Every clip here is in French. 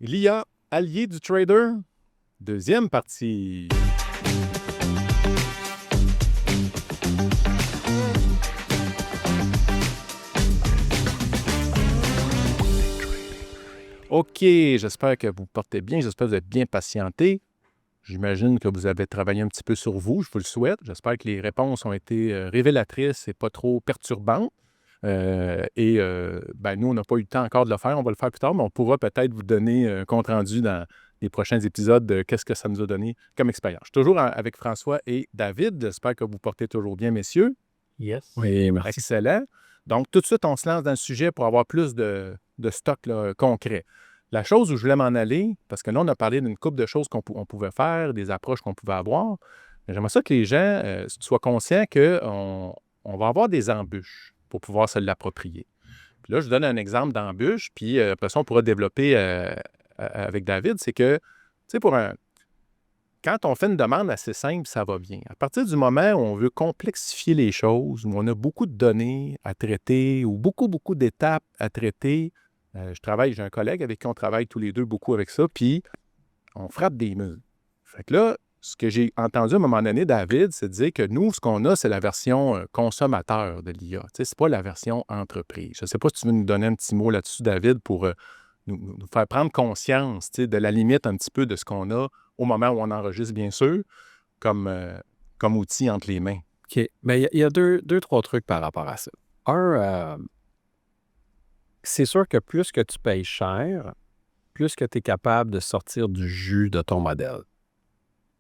L'IA, allié du trader? Deuxième partie. OK, j'espère que vous portez bien, j'espère que vous êtes bien patienté. J'imagine que vous avez travaillé un petit peu sur vous, je vous le souhaite. J'espère que les réponses ont été révélatrices et pas trop perturbantes. Nous, on n'a pas eu le temps encore de le faire, on va le faire plus tard, mais on pourra peut-être vous donner un compte-rendu dans les prochains épisodes de qu'est-ce que ça nous a donné comme expérience. Je suis toujours avec François et David. J'espère que vous portez toujours bien, messieurs. Yes. Oui, merci. Excellent. Donc, tout de suite, on se lance dans le sujet pour avoir plus de stock là, concret. La chose où je voulais m'en aller, parce que là, on a parlé d'une couple de choses qu'on pouvait faire, des approches qu'on pouvait avoir, mais j'aimerais ça que les gens soient conscients qu'on va avoir des embûches pour pouvoir se l'approprier. Puis là, je vous donne un exemple d'embûche, puis après ça, on pourra développer avec David, c'est que, tu sais, quand on fait une demande assez simple, ça va bien. À partir du moment où on veut complexifier les choses, où on a beaucoup de données à traiter ou beaucoup d'étapes à traiter, j'ai un collègue avec qui on travaille tous les deux beaucoup avec ça, puis on frappe des murs. Fait que là, ce que j'ai entendu à un moment donné, David, c'est de dire que nous, ce qu'on a, c'est la version consommateur de l'IA. Tu sais, c'est pas la version entreprise. Je ne sais pas si tu veux nous donner un petit mot là-dessus, David, pour nous faire prendre conscience, tu sais, de la limite un petit peu de ce qu'on a au moment où on enregistre, bien sûr, comme outil entre les mains. OK. Bien, il y a trois trucs par rapport à ça. Un, c'est sûr que plus que tu payes cher, plus que tu es capable de sortir du jus de ton modèle.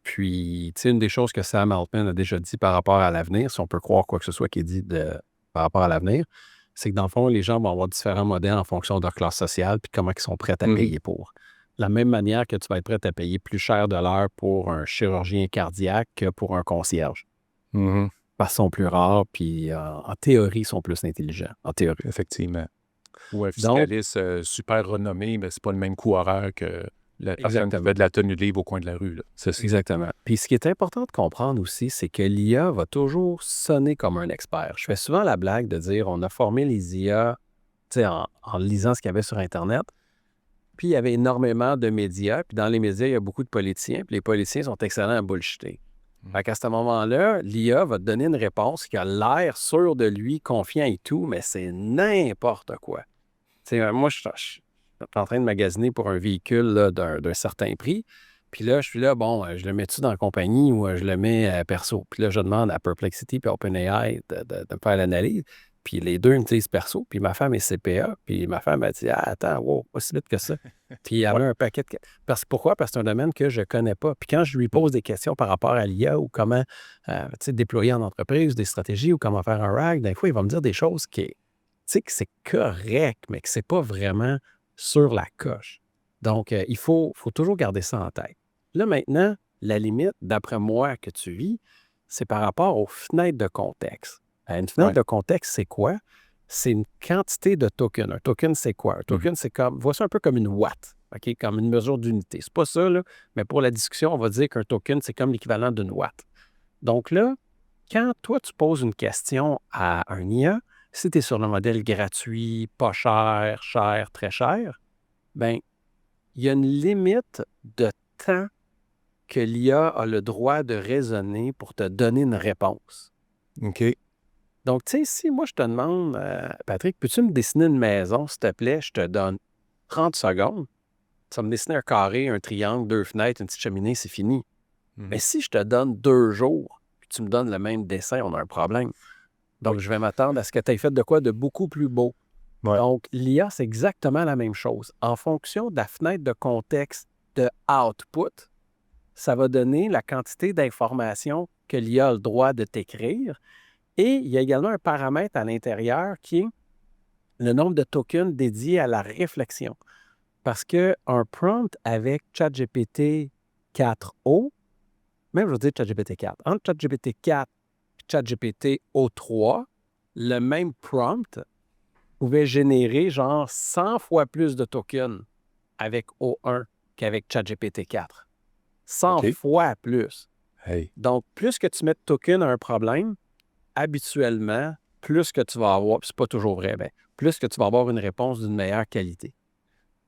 Puis, tu sais, une des choses que Sam Altman a déjà dit par rapport à l'avenir, si on peut croire quoi que ce soit qui est dit par rapport à l'avenir, c'est que dans le fond, les gens vont avoir différents modèles en fonction de leur classe sociale puis comment ils sont prêts à payer pour. De la même manière que tu vas être prêt à payer plus cher de l'heure pour un chirurgien cardiaque que pour un concierge. Parce qu'ils sont plus rares, puis en théorie, ils sont plus intelligents. En théorie. Effectivement. Ou un fiscaliste super renommé, mais c'est pas le même coût horaire que la personne qui fait de la tenue de livre au coin de la rue. Là. Exactement. Puis ce qui est important de comprendre aussi, c'est que l'IA va toujours sonner comme un expert. Je fais souvent la blague de dire on a formé les IA en lisant ce qu'il y avait sur Internet. Puis il y avait énormément de médias. Puis dans les médias, il y a beaucoup de politiciens. Puis les politiciens sont excellents à bullshiter. Fait qu'à ce moment-là, l'IA va te donner une réponse qui a l'air sûr de lui, confiant et tout, mais c'est n'importe quoi. Moi, je suis en train de magasiner pour un véhicule là, d'un certain prix. Puis là, je suis là, je le mets-tu dans la compagnie ou je le mets perso? Puis là, je demande à Perplexity puis OpenAI de me faire l'analyse. Puis les deux me disent perso. Puis ma femme est CPA. Puis ma femme a dit attends, wow, pas si vite que ça. Puis elle a un paquet de... Pourquoi? Parce que c'est un domaine que je ne connais pas. Puis quand je lui pose des questions par rapport à l'IA ou comment déployer en entreprise des stratégies ou comment faire un RAG, des fois, il va me dire des choses que c'est correct, mais que c'est pas vraiment sur la coche. Donc, il faut toujours garder ça en tête. Là, maintenant, la limite, d'après moi, que tu vis, c'est par rapport aux fenêtres de contexte. Une fenêtre de contexte, c'est quoi? C'est une quantité de tokens. Un token, c'est quoi? Un token, c'est comme, voici un peu comme une watt, OK? Comme une mesure d'unité. C'est pas ça, là, mais pour la discussion, on va dire qu'un token, c'est comme l'équivalent d'une watt. Donc là, quand toi, tu poses une question à un IA, si tu es sur le modèle gratuit, pas cher, cher, très cher, bien, il y a une limite de temps que l'IA a le droit de raisonner pour te donner une réponse. OK. Donc, tu sais, si moi, je te demande, Patrick, peux-tu me dessiner une maison, s'il te plaît? Je te donne 30 secondes. Tu vas me dessiner un carré, un triangle, 2 fenêtres, une petite cheminée, c'est fini. Mais si je te donne 2 jours, puis tu me donnes le même dessin, on a un problème. Donc, je vais m'attendre à ce que tu aies fait de quoi de beaucoup plus beau. Ouais. Donc, l'IA, c'est exactement la même chose. En fonction de la fenêtre de contexte de output, ça va donner la quantité d'informations que l'IA a le droit de t'écrire. Et il y a également un paramètre à l'intérieur qui est le nombre de tokens dédiés à la réflexion. Parce qu'un prompt avec ChatGPT 4o, même je veux dire ChatGPT 4, entre ChatGPT 4 et ChatGPT O3, le même prompt pouvait générer genre 100 fois plus de tokens avec O1 qu'avec ChatGPT 4. 100 fois plus. Hey. Donc, plus que tu mets de tokens à un problème, habituellement, plus que tu vas avoir, puis c'est pas toujours vrai, plus que tu vas avoir une réponse d'une meilleure qualité.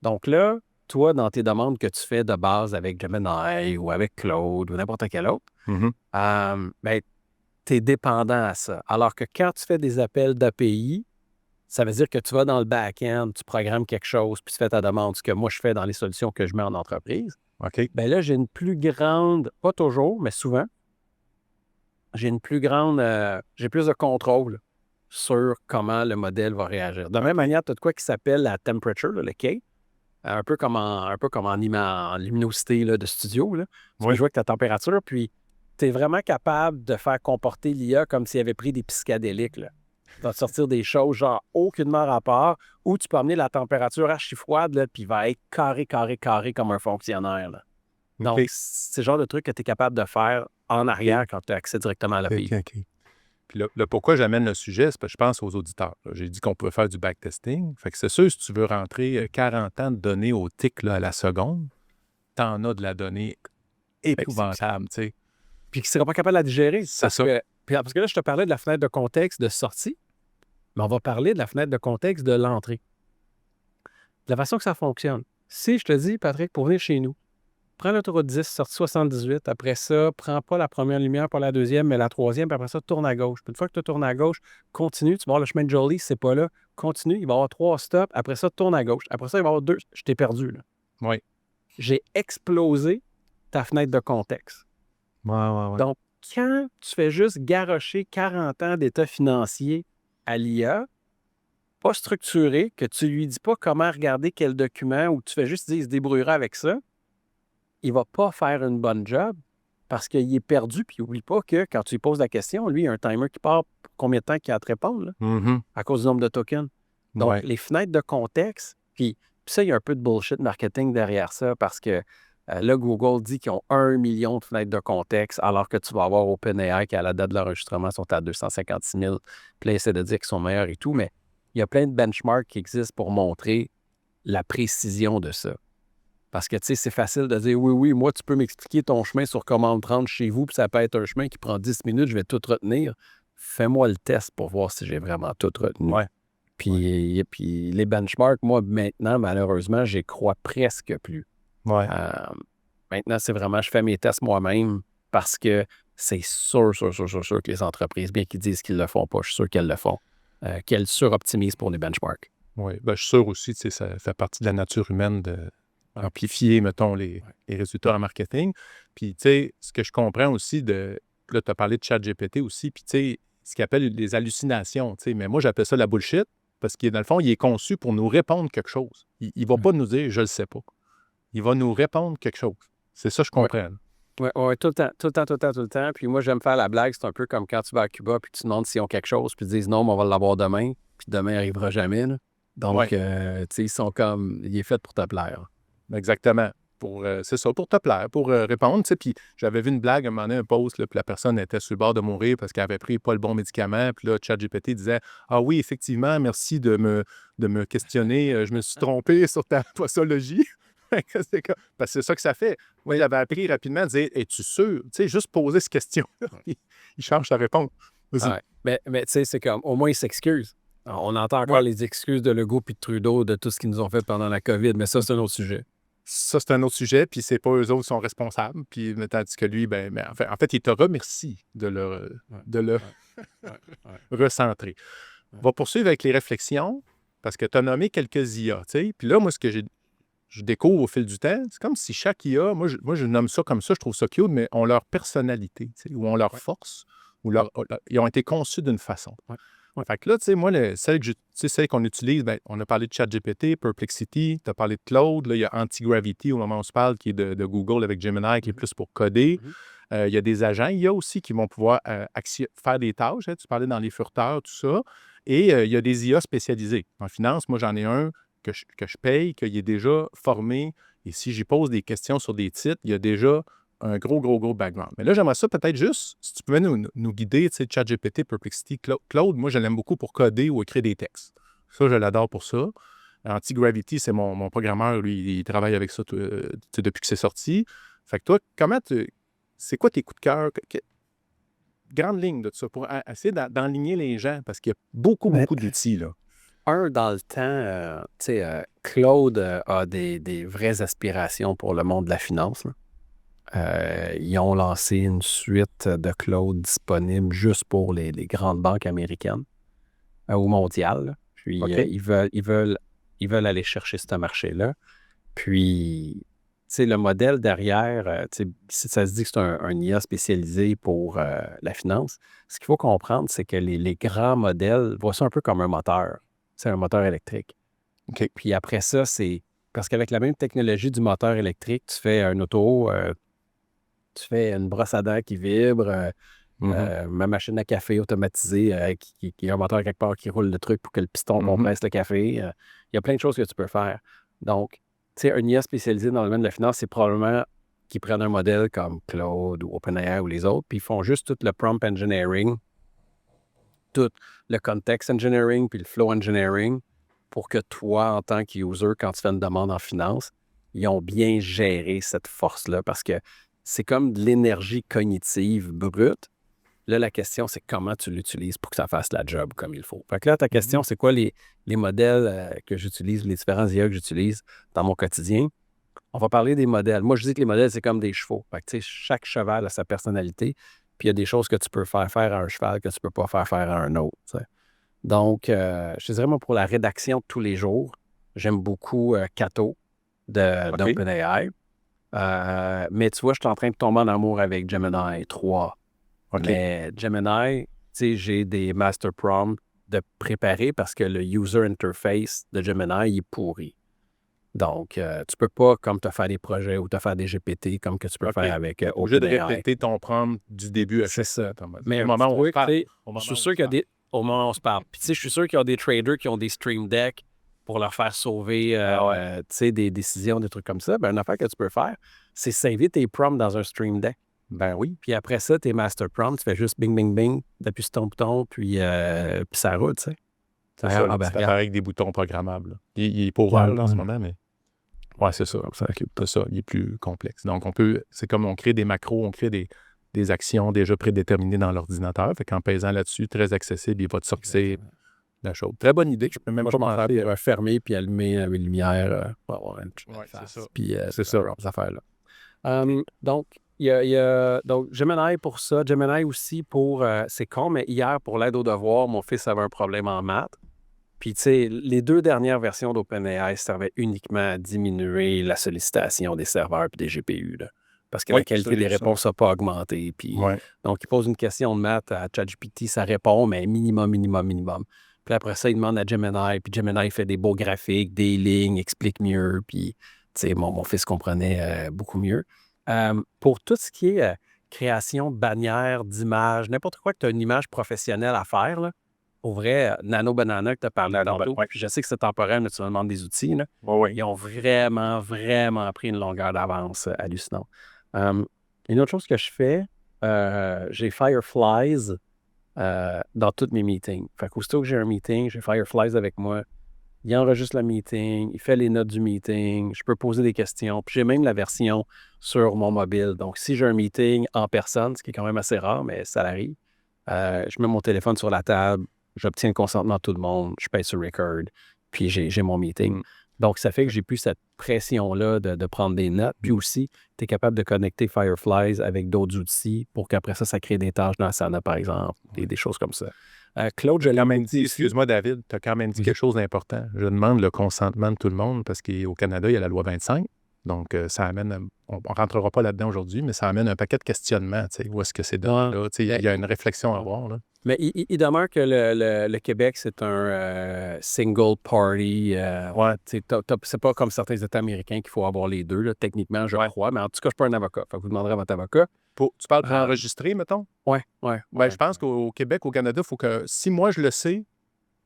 Donc là, toi, dans tes demandes que tu fais de base avec Gemini ou avec Claude ou n'importe quel autre, Mhm. ben, tu es dépendant à ça. Alors que quand tu fais des appels d'API, ça veut dire que tu vas dans le back-end, tu programmes quelque chose, puis tu fais ta demande, ce que moi je fais dans les solutions que je mets en entreprise. OK. Bien là, j'ai une plus grande, pas toujours, mais souvent, j'ai plus de contrôle sur comment le modèle va réagir. De la même manière, tu as de quoi qui s'appelle la temperature, là, le K, un peu comme en luminosité là, de studio. Là. Tu peux Oui. jouer avec ta température, puis tu es vraiment capable de faire comporter l'IA comme s'il avait pris des psychédéliques. Là. Il va te sortir des choses genre aucunement rapport, ou tu peux amener la température archi froide, là, puis il va être carré, carré, carré comme un fonctionnaire. Là. Donc, OK. c'est le genre de truc que tu es capable de faire en arrière quand tu as accès directement à l'API. OK. Puis là, pourquoi j'amène le sujet, c'est parce que je pense aux auditeurs. Là. J'ai dit qu'on pouvait faire du backtesting. Fait que c'est sûr, si tu veux rentrer 40 ans de données au tic là, à la seconde, t'en as de la donnée épouvantable, tu sais. Puis qui ne sera pas capable de la digérer. C'est ça. Parce que là, je te parlais de la fenêtre de contexte de sortie, mais on va parler de la fenêtre de contexte de l'entrée. De la façon que ça fonctionne. Si je te dis, Patrick, pour venir chez nous, prends l'autoroute 10, sortie 78, après ça, prends pas la première lumière, pas la deuxième, mais la troisième, puis après ça, tourne à gauche. Puis une fois que tu tournes à gauche, continue, tu vas voir le chemin de Jolie, c'est pas là, continue, il va y avoir 3 stops, après ça, tourne à gauche. Après ça, il va y avoir 2, je t'ai perdu, là. Oui. J'ai explosé ta fenêtre de contexte. Ouais. Donc, quand tu fais juste garrocher 40 ans d'état financier à l'IA, pas structuré, que tu lui dis pas comment regarder quel document ou tu fais juste dire il se débrouillera avec ça, il va pas faire une bonne job parce qu'il est perdu. Puis n'oublie pas que quand tu lui poses la question, lui, il y a un timer qui part pour combien de temps qu'il a à te répondre là, Mhm. à cause du nombre de tokens. Donc, Ouais. les fenêtres de contexte, puis ça, il y a un peu de bullshit marketing derrière ça parce que là, Google dit qu'ils ont 1 million de fenêtres de contexte, alors que tu vas avoir OpenAI qui, à la date de l'enregistrement, sont à 256 000. Puis là, ils essaient de dire qu'ils sont meilleurs et tout, mais il y a plein de benchmarks qui existent pour montrer la précision de ça. Parce que, tu sais, c'est facile de dire, oui, moi, tu peux m'expliquer ton chemin sur comment le prendre chez vous, puis ça peut être un chemin qui prend 10 minutes, je vais tout retenir. Fais-moi le test pour voir si j'ai vraiment tout retenu. Ouais. Puis les benchmarks, moi, maintenant, malheureusement, j'y crois presque plus. Ouais. Maintenant, c'est vraiment, je fais mes tests moi-même parce que c'est sûr que les entreprises, bien qu'ils disent qu'ils le font pas, je suis sûr qu'elles le font, qu'elles suroptimisent pour les benchmarks. Oui. Ben, je suis sûr aussi, tu sais, ça fait partie de la nature humaine d'amplifier, mettons, les résultats en marketing. Puis, tu sais, ce que je comprends aussi là, tu as parlé de ChatGPT aussi, puis, tu sais, ce qu'ils appellent les hallucinations, tu sais, mais moi, j'appelle ça la bullshit parce que, dans le fond, il est conçu pour nous répondre quelque chose. Il ne va pas nous dire « je le sais pas ». Il va nous répondre quelque chose. C'est ça, je comprends. Oui, tout le temps. Puis moi, j'aime faire la blague. C'est un peu comme quand tu vas à Cuba puis tu demandes s'ils ont quelque chose, puis ils disent non, mais on va l'avoir demain. Puis demain n'arrivera jamais. Là. Donc, tu sais, ils sont comme, il est fait pour te plaire. Exactement. C'est ça, pour te plaire, pour répondre. Tu sais, puis j'avais vu une blague, à un moment donné, un post, là, puis la personne était sur le bord de mourir parce qu'elle avait pris pas le bon médicament. Puis là, ChatGPT disait « Ah oui, effectivement, merci de me questionner. Je me suis trompé sur ta posologie. » Parce que c'est ça que ça fait. Moi, il avait appris rapidement à dire « Es-tu sûr? » Tu sais, juste poser cette question. Il change sa réponse. Ouais. Mais tu sais, c'est comme, au moins, ils s'excusent. On entend encore les excuses de Legault puis de Trudeau de tout ce qu'ils nous ont fait pendant la COVID, mais ça, c'est un autre sujet. Ça, c'est un autre sujet, puis c'est pas eux autres qui sont responsables. Puis, tandis que lui, en fait, il te remercie de le recentrer. On va poursuivre avec les réflexions, parce que tu as nommé quelques IA, tu sais. Puis là, moi, ce que je découvre au fil du temps, c'est comme si chaque IA, moi, je nomme ça comme ça, je trouve ça cute, mais ont leur personnalité, tu sais, ou ont leur force, ou ils ont été conçus d'une façon. Fait que là, tu sais, moi, celle qu'on utilise, on a parlé de ChatGPT, Perplexity, tu as parlé de Claude, là, il y a Antigravity au moment où on se parle, qui est de Google avec Gemini, qui est plus pour coder. Il y a des agents IA aussi qui vont pouvoir faire des tâches. Hein, tu parlais dans les furteurs, tout ça. Et il y a des IA spécialisés. En finance, moi, j'en ai un que je paye, qu'il est déjà formé. Et si j'y pose des questions sur des titres, il y a déjà un gros background. Mais là, j'aimerais ça peut-être juste, si tu pouvais nous guider, tu sais, ChatGPT, Perplexity, Claude, moi, je l'aime beaucoup pour coder ou écrire des textes. Ça, je l'adore pour ça. Antigravity, c'est mon programmeur, lui, il travaille avec ça depuis que c'est sorti. Fait que toi, c'est quoi tes coups de cœur? Grande ligne de tout ça, pour essayer d'enligner les gens, parce qu'il y a beaucoup d'outils, là. Dans le temps, Claude a des vraies aspirations pour le monde de la finance, là. Ils ont lancé une suite de Claude disponible juste pour les grandes banques américaines ou mondiales, là. Puis OK. ils veulent aller chercher ce marché-là. Puis, le modèle derrière, si ça se dit que c'est un IA spécialisé pour la finance, ce qu'il faut comprendre, c'est que les grands modèles voient ça un peu comme un moteur. C'est un moteur électrique. OK. Puis après ça, c'est parce qu'avec la même technologie du moteur électrique, tu fais un auto, tu fais une brosse à dents qui vibre, ma machine à café automatisée qui a un moteur quelque part qui roule le truc pour que le piston compresse le café. Il y a plein de choses que tu peux faire. Donc, un IA spécialisé dans le domaine de la finance, c'est probablement qu'ils prennent un modèle comme Claude ou OpenAI ou les autres, puis ils font juste tout le prompt engineering, tout le context engineering, puis le flow engineering pour que toi, en tant qu'user, quand tu fais une demande en finance, ils ont bien géré cette force-là parce que c'est comme de l'énergie cognitive brute. Là, la question, c'est comment tu l'utilises pour que ça fasse la job comme il faut. Fait que là, ta question, c'est quoi les modèles que j'utilise, les différents IA que j'utilise dans mon quotidien? On va parler des modèles. Moi, je dis que les modèles, c'est comme des chevaux. Fait que, chaque cheval a sa personnalité, puis il y a des choses que tu peux faire à un cheval que tu peux pas faire à un autre, t'sais. Donc, je te dirais, moi, pour la rédaction de tous les jours, j'aime beaucoup Cato d'OpenAI. Mais tu vois, je suis en train de tomber en amour avec Gemini 3. OK. Mais Gemini, j'ai des master prompts de préparer parce que le user interface de Gemini, il est pourri. Donc, tu peux pas, comme te faire des projets ou te faire des GPT, comme que tu peux faire avec Obligé de OpenAI. répéter ton prompt du début à C'est ça. Mais au moment où on se parle. je suis sûr qu'il y a au moment où on se parle. Puis, je suis sûr qu'il y a des traders qui ont des Stream Deck pour leur faire sauver des décisions, des trucs comme ça. Ben, une affaire que tu peux faire, c'est saver tes prompts dans un Stream Deck. Ben oui. Puis après ça, tes master prompts, tu fais juste bing, bing, bing, t'appuies sur ton bouton, puis ça roule, tu sais. C'est ça, le ben, petit regarde. appareil avec des boutons programmables, là. Il est pas ouvert là, en ce moment, mais ouais, c'est ça. C'est ça. Il est plus complexe. Donc, c'est comme on crée des macros, on crée des actions déjà prédéterminées dans l'ordinateur. Fait qu'en pesant là-dessus, très accessible, il va te sortir la chose. Très bonne idée. Je peux même pas m'en faire. Fermer puis allumer les lumières pour avoir une c'est ça. Puis C'est ça. ces affaires-là. Donc, il y a donc Gemini pour ça. Gemini aussi pour, c'est con, mais hier, pour l'aide aux devoirs, mon fils avait un problème en maths. Puis, tu sais, les 2 dernières versions d'OpenAI servaient uniquement à diminuer la sollicitation des serveurs et des GPU, là, parce que la qualité des réponses n'a pas augmenté. Puis, donc, il pose une question de maths à ChatGPT, ça répond, mais minimum. Puis après ça, il demande à Gemini, puis Gemini fait des beaux graphiques, des lignes, explique mieux, puis, tu sais, mon fils comprenait beaucoup mieux. Pour tout ce qui est création de bannières, d'images, n'importe quoi que tu as une image professionnelle à faire, là, au vrai, Nano Banana que tu as parlé tantôt, puis je sais que c'est temporaire, mais tu me demandes des outils, là, ils ont vraiment, vraiment pris une longueur d'avance hallucinante. Une autre chose que je fais, j'ai Fireflies dans tous mes meetings. Fait qu'aussitôt que j'ai un meeting, j'ai Fireflies avec moi. Il enregistre le meeting, il fait les notes du meeting, je peux poser des questions. Puis j'ai même la version sur mon mobile. Donc, si j'ai un meeting en personne, ce qui est quand même assez rare, mais ça arrive, je mets mon téléphone sur la table, j'obtiens le consentement de tout le monde, je paye sur record, puis j'ai mon meeting. Donc, ça fait que j'ai plus cette pression-là de prendre des notes. Puis aussi, tu es capable de connecter Fireflies avec d'autres outils pour qu'après ça crée des tâches dans Asana, par exemple, des choses comme ça. Claude, je l'ai quand même dit, excuse-moi David, tu as quand même dit quelque chose d'important. Je demande le consentement de tout le monde parce qu'au Canada, il y a la loi 25. Donc, ça amène, on ne rentrera pas là-dedans aujourd'hui, mais ça amène un paquet de questionnements. Où est-ce que c'est de là? Il y a une réflexion à avoir, là. Mais il demeure que le Québec, c'est un single party. C'est pas comme certains États américains qu'il faut avoir les deux, là, techniquement, je crois. Mais en tout cas, je ne suis pas un avocat. Fait que vous demanderez à votre avocat. Tu parles pour enregistrer, mettons? Oui. Je pense qu'au Québec, au Canada, il faut que, si moi je le sais,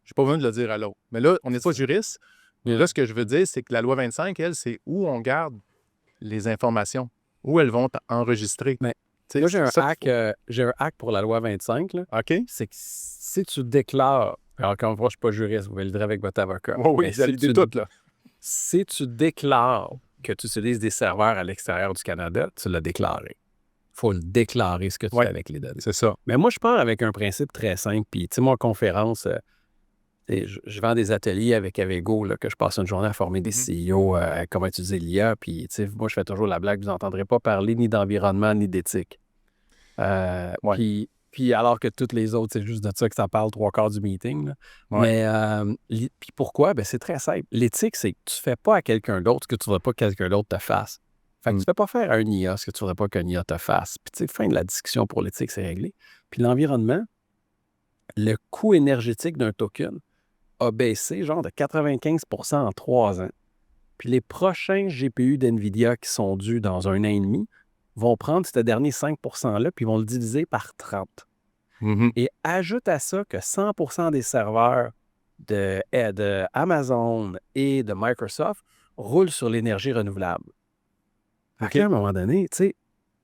je n'ai pas besoin de le dire à l'autre. Mais là, on n'est pas juriste. Mais là, ce que je veux dire, c'est que la loi 25, elle, c'est où on garde les informations, où elles vont enregistrer. Moi, j'ai un hack pour la loi 25. Là. OK. C'est que si tu déclares, encore une fois, je ne suis pas juriste, vous validerez avec votre avocat. Oui, vous validez tout, là. Si tu déclares que tu utilises des serveurs à l'extérieur du Canada, tu l'as déclaré. Il faut le déclarer ce que tu fais avec les données. C'est ça. Mais moi, je pars avec un principe très simple. Puis, tu sais, moi, en conférence, Je vends des ateliers avec Avego, là, que je passe une journée à former des CEO à comment utiliser l'IA. Puis, moi, je fais toujours la blague, vous n'entendrez pas parler ni d'environnement ni d'éthique. Ouais. Puis alors que toutes les autres, c'est juste de ça que ça parle 3/4 du meeting. Là. Ouais. Mais puis pourquoi? Ben, c'est très simple. L'éthique, c'est que tu ne fais pas à quelqu'un d'autre ce que tu ne voudrais pas que quelqu'un d'autre te fasse. Fait que tu ne fais pas faire à un IA ce que tu ne voudrais pas qu'un IA te fasse. Puis, tu sais, fin de la discussion pour l'éthique, c'est réglé. Puis l'environnement, le coût énergétique d'un token a baissé genre de 95% en 3 ans. Puis les prochains GPU d'NVIDIA qui sont dus dans 1 an et demi vont prendre ce dernier 5%-là puis vont le diviser par 30. Et ajoute à ça que 100% des serveurs de Amazon et de Microsoft roulent sur l'énergie renouvelable. Fait qu'à un moment donné, tu sais,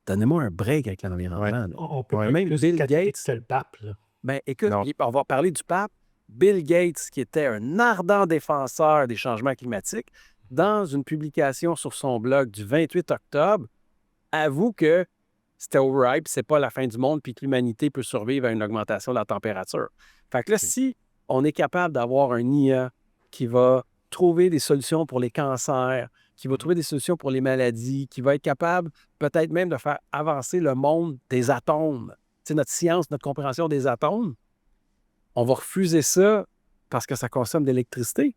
donnez-moi un break avec l'environnement. Ouais. là. On peut Ouais. pas Même plus Bill catholique Gates. que le pape, là. Ben, écoute, Non. on va parler du pape. Bill Gates, qui était un ardent défenseur des changements climatiques, dans une publication sur son blog du 28 octobre, avoue que c'était overhype, c'est pas la fin du monde, puis que l'humanité peut survivre à une augmentation de la température. Fait que là, si on est capable d'avoir un IA qui va trouver des solutions pour les cancers, qui va trouver des solutions pour les maladies, qui va être capable peut-être même de faire avancer le monde des atomes, tu sais, notre science, notre compréhension des atomes, on va refuser ça parce que ça consomme de l'électricité.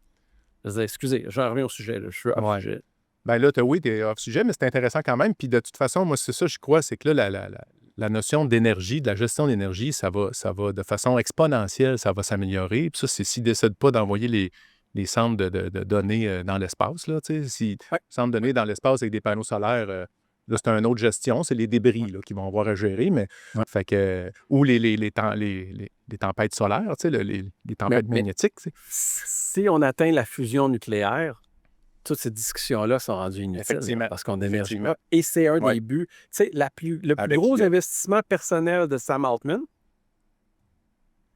Je disais, excusez, j'en reviens au sujet. Là, je suis off Ouais. sujet. Ben là, oui, tu es hors sujet, mais c'est intéressant quand même. Puis de toute façon, moi, c'est ça, je crois, c'est que là, la notion d'énergie, de la gestion d'énergie, ça va de façon exponentielle, ça va s'améliorer. Puis ça, c'est s'ils ne décident pas d'envoyer les centres de données dans l'espace. Là, tu sais, si centres de données dans l'espace avec des panneaux solaires, là, c'est une autre gestion, c'est les débris là, qu'ils vont avoir à gérer. Mais, fait que, ou les tempêtes solaires, tu sais, les tempêtes magnétiques. Tu sais. Si on atteint la fusion nucléaire, toutes ces discussions-là sont rendues inutiles. Effectivement. Parce qu'on n'émerge Effectivement. pas. Et c'est un Ouais. des buts. Tu sais, le plus Avec gros le- investissement personnel de Sam Altman,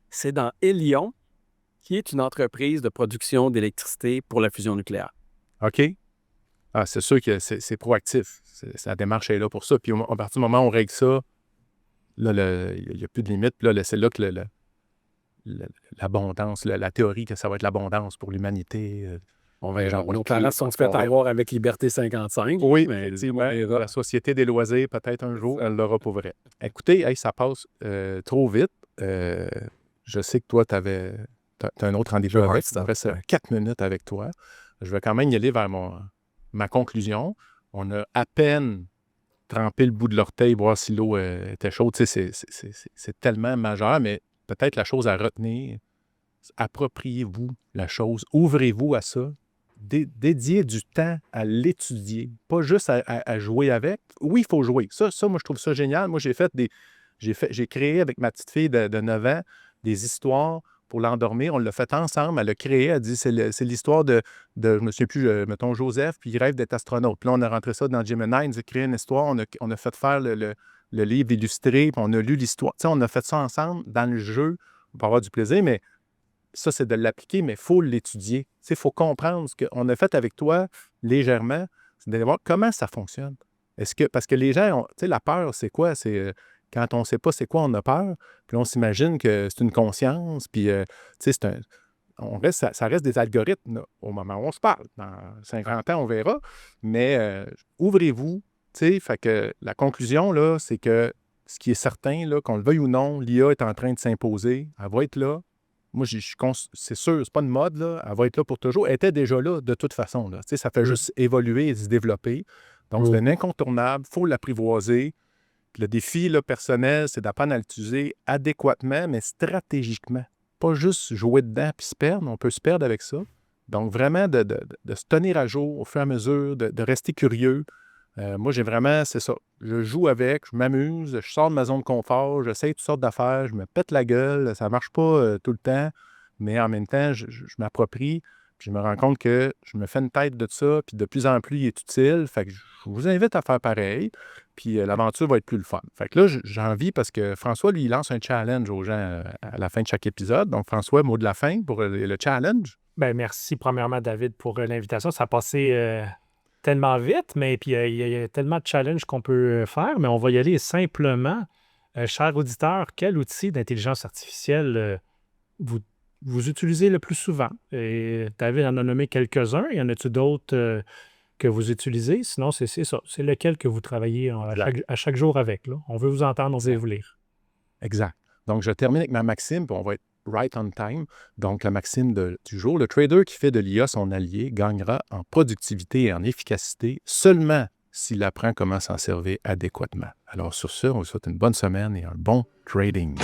c'est dans Helion, qui est une entreprise de production d'électricité pour la fusion nucléaire. OK. Ah, c'est sûr que c'est proactif. La démarche est là pour ça. Puis à partir du moment où on règle ça, là, il n'y a plus de limite. Puis là, c'est là que l'abondance, la théorie que ça va être l'abondance pour l'humanité. On verra. Nos parents se sont fait avoir avec Liberté 55. Oui, mais effectivement. on verra. La société des loisirs, peut-être un jour, elle l'aura pour vrai. Écoutez, hey, ça passe trop vite. Je sais que toi, tu as un autre rendez-vous Sure, avec. stuff, Il me reste ouais. 4 minutes avec toi. Je vais quand même y aller vers ma conclusion. On a à peine trempé le bout de l'orteil, voir si l'eau était chaude. Tu sais, c'est tellement majeur, mais peut-être la chose à retenir, appropriez-vous la chose, ouvrez-vous à ça, dédiez du temps à l'étudier, pas juste à jouer avec. Oui, il faut jouer. Ça, moi, je trouve ça génial. Moi, j'ai créé avec ma petite fille de 9 ans des histoires pour l'endormir. On l'a fait ensemble. Elle l'a créé. Elle dit, c'est l'histoire de je me souviens plus, mettons Joseph, puis il rêve d'être astronaute. Puis là, on a rentré ça dans Gemini. On a créé une histoire. On a fait faire le livre illustré, puis on a lu l'histoire. Tu sais, on a fait ça ensemble dans le jeu pour avoir du plaisir, mais ça, c'est de l'appliquer, mais il faut l'étudier. Il faut comprendre ce qu'on a fait avec toi légèrement, c'est d'aller voir comment ça fonctionne. Parce que les gens, tu sais, la peur, c'est quoi? C'est quand on ne sait pas c'est quoi, on a peur, puis on s'imagine que c'est une conscience, puis, tu sais, ça reste des algorithmes là, au moment où on se parle. Dans 50 ans, on verra, mais ouvrez-vous, tu sais, fait que la conclusion, là, c'est que ce qui est certain, là, qu'on le veuille ou non, l'IA est en train de s'imposer, elle va être là. Moi, c'est sûr, c'est pas une mode, là. Elle va être là pour toujours. Elle était déjà là, de toute façon. Là. Ça fait juste évoluer et se développer. Donc, c'est un incontournable. Il faut l'apprivoiser. Puis le défi là, personnel, c'est d'apprendre à l'utiliser adéquatement, mais stratégiquement. Pas juste jouer dedans puis se perdre. On peut se perdre avec ça. Donc, vraiment, de se tenir à jour au fur et à mesure, de rester curieux. Moi, j'ai vraiment, c'est ça. Je joue avec, je m'amuse, je sors de ma zone de confort, j'essaye toutes sortes d'affaires, je me pète la gueule, ça ne marche pas tout le temps, mais en même temps, je m'approprie, puis je me rends compte que je me fais une tête de ça, puis de plus en plus, il est utile. Fait que je vous invite à faire pareil, puis l'aventure va être plus le fun. Fait que là, j'ai envie, parce que François, lui, il lance un challenge aux gens à la fin de chaque épisode. Donc, François, mot de la fin pour le challenge. Ben, merci, premièrement, David, pour l'invitation. Ça a passé tellement vite, mais puis il y a tellement de challenges qu'on peut faire, mais on va y aller simplement. Chers auditeurs, quel outil d'intelligence artificielle vous vous utilisez le plus souvent? Et David en a nommé quelques-uns. Y en a-tu d'autres que vous utilisez? Sinon, c'est ça. C'est lequel que vous travaillez à chaque jour avec, là. On veut vous entendre, on veut vous lire. Exact. Donc, je termine avec ma maxime, puis on va être right on time. Donc, la maxime du jour, le trader qui fait de l'IA son allié gagnera en productivité et en efficacité seulement s'il apprend comment s'en servir adéquatement. Alors, sur ce, on vous souhaite une bonne semaine et un bon trading.